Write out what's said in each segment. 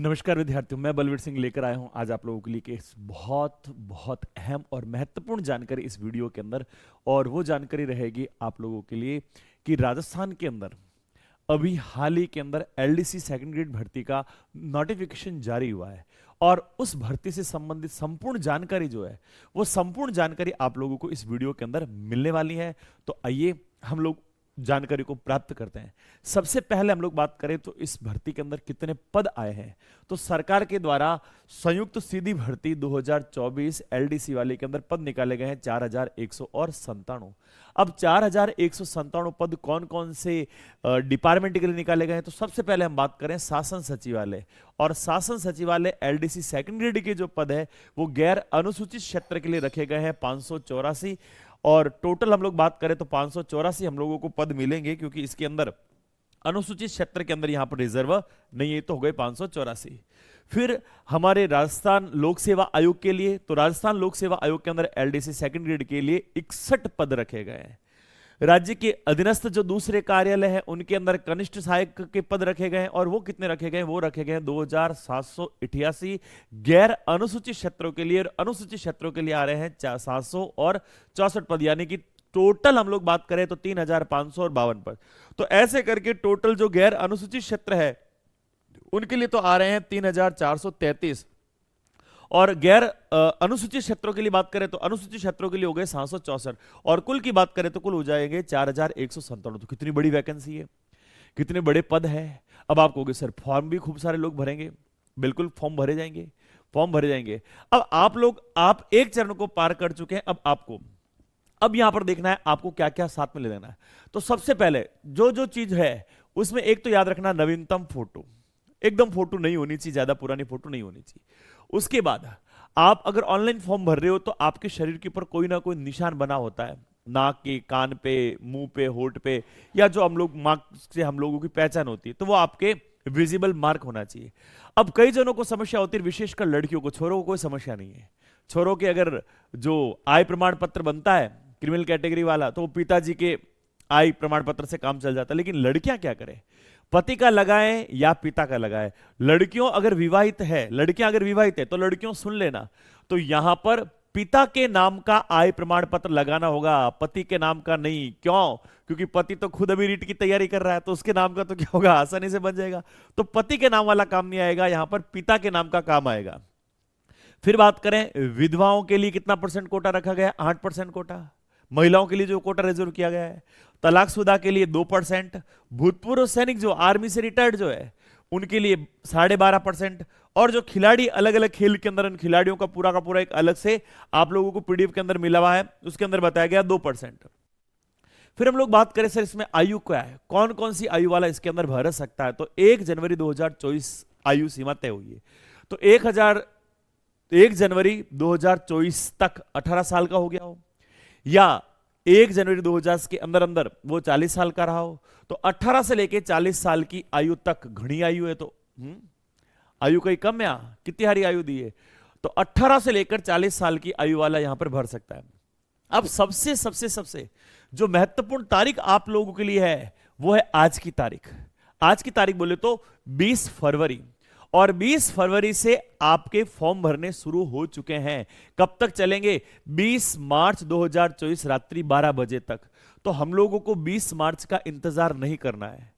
नमस्कार विद्यार्थियों, मैं बलवीर सिंह लेकर आया हूं आज आप लोगों के लिए एक बहुत बहुत अहम और महत्वपूर्ण जानकारी इस वीडियो के अंदर। और वो जानकारी रहेगी आप लोगों के लिए कि राजस्थान के अंदर अभी हाल ही के अंदर एलडीसी सेकंड ग्रेड भर्ती का नोटिफिकेशन जारी हुआ है। और उस भर्ती से संबंधित संपूर्ण जानकारी जो है वो संपूर्ण जानकारी आप लोगों को इस वीडियो के अंदर मिलने वाली है। तो आइए हम लोग जानकारी को प्राप्त करते हैं। सबसे पहले हम लोग बात करें तो इस भर्ती के अंदर कितने पद आए हैं। तो सरकार के द्वारा संयुक्त सीधी भर्ती 2024 एलडीसी वाले के अंदर पद निकाले गए हैं 4197। अब 4197 पद कौन कौन से डिपार्टमेंट के लिए निकाले गए हैं। तो सबसे पहले हम बात करें शासन सचिवालय, और शासन सचिवालय एलडीसी सेकंड ग्रेड के जो पद है वो गैर अनुसूचित क्षेत्र के लिए रखे गए हैं 584। और टोटल हम लोग बात करें तो 584 हम लोगों को पद मिलेंगे, क्योंकि इसके अंदर अनुसूचित क्षेत्र के अंदर यहां पर रिजर्व नहीं है, तो हो गए 584। फिर हमारे राजस्थान लोक सेवा आयोग के लिए, तो राजस्थान लोक सेवा आयोग के अंदर एलडीसी सेकंड ग्रेड के लिए 61 पद रखे गए हैं। राज्य के अधीनस्थ जो दूसरे कार्यालय है उनके अंदर कनिष्ठ सहायक के पद रखे गए हैं, और वो कितने रखे गए हैं, वो रखे गए हैं 2788 गैर अनुसूचित क्षेत्रों के लिए। और अनुसूचित क्षेत्रों के लिए आ रहे हैं 764 पद, यानी कि टोटल हम लोग बात करें तो 3552 पद। तो ऐसे करके टोटल जो गैर अनुसूचित क्षेत्र है उनके लिए तो आ रहे हैं 3433, और गैर अनुसूचित क्षेत्रों के लिए बात करें तो अनुसूचित क्षेत्रों के लिए हो गए 764, और कुल की बात करें तो कुल हो जाएंगे 4197। तो कितनी बड़ी वैकेंसी है, कितने बड़े पद है। अब आप कहोगे सर फॉर्म भी खूब सारे लोग भरेंगे। बिल्कुल फॉर्म भरे जाएंगे, फॉर्म भरे जाएंगे। अब आप एक चरण को पार कर चुके हैं। अब यहां पर देखना है आपको क्या क्या साथ में ले लेना है। तो सबसे पहले जो जो चीज है उसमें एक तो याद रखना, नवीनतम फोटो, एकदम फोटो नहीं होनी चाहिए, ज्यादा पुरानी फोटो नहीं होनी चाहिए। उसके बाद आप अगर ऑनलाइन फॉर्म भर रहे हो तो आपके शरीर के ऊपर कोई ना कोई निशान बना होता है, नाक के, कान पे, मुंह पे, होठ पे, या जो हम लोग मार्क से हम लोगों की पहचान होती है, तो वो आपके विजिबल मार्क होना चाहिए। अब कई जनों को समस्या होती है, विशेषकर लड़कियों को, छोरों को कोई समस्या नहीं है। छोरों के अगर जो आय प्रमाण पत्र बनता है क्रिमिनल कैटेगरी वाला, तो वो पिताजी के आय प्रमाण पत्र से काम चल जाता है। लेकिन लड़कियां क्या करें, पति का लगाएं या पिता का लगाएं। लड़कियां अगर विवाहित है तो लड़कियों सुन लेना, तो यहां पर पिता के नाम का आय प्रमाण पत्र लगाना होगा, पति के नाम का नहीं। क्यों? क्योंकि पति तो खुद अभी रीट की तैयारी कर रहा है, तो उसके नाम का तो क्या होगा, आसानी से बन जाएगा। तो पति के नाम वाला काम नहीं आएगा, यहां पर पिता के नाम का काम आएगा। फिर बात करें विधवाओं के लिए कितना परसेंट कोटा रखा गया, 8% कोटा। महिलाओं के लिए जो कोटा रिजर्व किया गया है, तलाकशुदा के लिए 2%, भूतपूर्व सैनिक जो आर्मी से रिटायर्ड जो है उनके लिए 12.5%, और जो खिलाड़ी अलग अलग खेल के अंदर, उन खिलाड़ियों का पूरा एक अलग से आप लोगों को पीडीएफ के अंदर मिला हुआ है, उसके अंदर बताया गया 2%। फिर हम लोग बात करें सर इसमें आयु क्या है, कौन कौन सी आयु वाला इसके अंदर भर सकता है। तो 1 जनवरी 2024 आयु सीमा तय हुई है। तो 1 जनवरी 2024 तक 18 साल का हो गया हो, या 1 जनवरी 2000 के अंदर अंदर वो 40 साल का रहा हो। तो 18 से लेके 40 साल की आयु तक घनी आयु है। तो आयु कहीं कम है, कितनी हारी आयु दी है, तो 18 से लेकर 40 साल की आयु वाला यहां पर भर सकता है। अब सबसे सबसे सबसे जो महत्वपूर्ण तारीख आप लोगों के लिए है वो है आज की तारीख। आज की तारीख बोले तो 20 फरवरी, और 20 फरवरी से आपके फॉर्म भरने शुरू हो चुके हैं। कब तक चलेंगे, 20 मार्च 2024 रात्रि 12 बजे तक। तो हम लोगों को 20 मार्च का इंतजार नहीं करना है।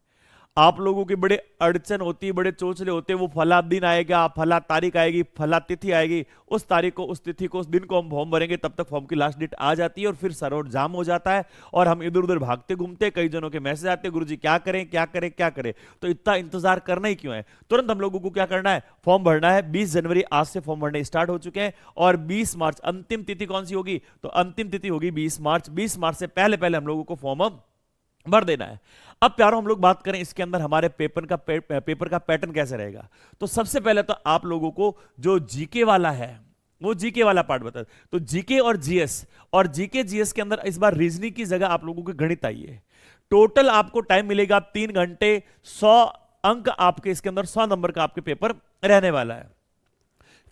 आप लोगों के बड़े अड़चन होती है, बड़े चोचले होते हैं, वो फला दिन आएगा, फला तारीख आएगी, फला तिथि आएगी, उस तारीख को, उस तिथि को, उस दिन को हम फॉर्म भरेंगे, तब तक फॉर्म की लास्ट डेट आ जाती है और फिर सर्वर जाम हो जाता है और हम इधर उधर भागते घूमते। कई जनों के मैसेज आते हैं, गुरुजी क्या करें क्या करें क्या करें। तो इतना इंतजार करना ही क्यों है, तुरंत हम लोगों को क्या करना है, फॉर्म भरना है। 20 जनवरी आज से फॉर्म भरने स्टार्ट हो चुके हैं, और 20 मार्च अंतिम तिथि कौन सी होगी, तो अंतिम तिथि होगी 20 मार्च। 20 मार्च से पहले पहले हम लोगों को फॉर्म भर देना है। अब प्यारों हम लोग बात करें इसके अंदर हमारे पेपर का पैटर्न कैसे रहेगा। तो सबसे पहले तो आप लोगों को जो जीके वाला है वो जीके वाला पार्ट बता। तो जीके और जीएस के अंदर इस बार रीजनिंग की जगह आप लोगों के गणित आई है। टोटल आपको टाइम मिलेगा 3 घंटे, 100 अंक आपके इसके अंदर, 100 नंबर का आपके पेपर रहने वाला है।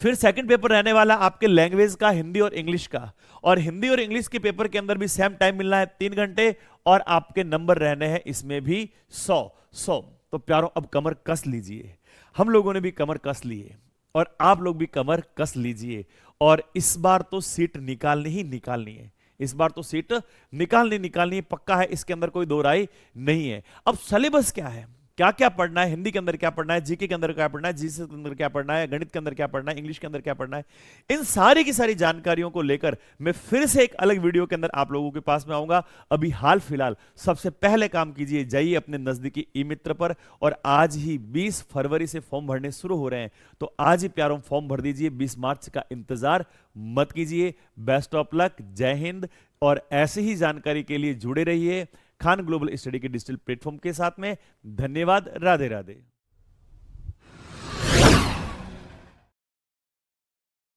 फिर सेकंड पेपर रहने वाला आपके लैंग्वेज का, हिंदी और इंग्लिश का, और हिंदी और इंग्लिश के पेपर के अंदर भी सेम टाइम मिलना है 3 घंटे, और आपके नंबर रहने हैं इसमें भी 100। तो प्यारों अब कमर कस लीजिए, हम लोगों ने भी कमर कस ली है और आप लोग भी कमर कस लीजिए। और इस बार तो सीट निकालनी ही निकालनी है, इस बार तो सीट निकालनी है, पक्का है, इसके अंदर कोई दो राय नहीं है। अब सिलेबस क्या है, क्या क्या पढ़ना है, हिंदी के अंदर क्या पढ़ना है, जीके के अंदर क्या पढ़ना है, जीएस के अंदर क्या पढ़ना है, गणित के अंदर क्या पढ़ना है, इंग्लिश के अंदर क्या पढ़ना है, इन सारी की सारी जानकारियों को लेकर मैं फिर से एक अलग वीडियो के अंदर आप लोगों के पास में आऊंगा। अभी हाल फिलहाल सबसे पहले काम कीजिए, जाइए अपने नजदीकी ई मित्र पर, और आज ही 20 फरवरी से फॉर्म भरने शुरू हो रहे हैं, तो आज ही प्यारों फॉर्म भर दीजिए, 20 मार्च का इंतजार मत कीजिए। बेस्ट ऑफ लक, जय हिंद। और ऐसे ही जानकारी के लिए जुड़े रहिए खान ग्लोबल स्टडी के डिजिटल प्लेटफॉर्म के साथ में। धन्यवाद, राधे राधे।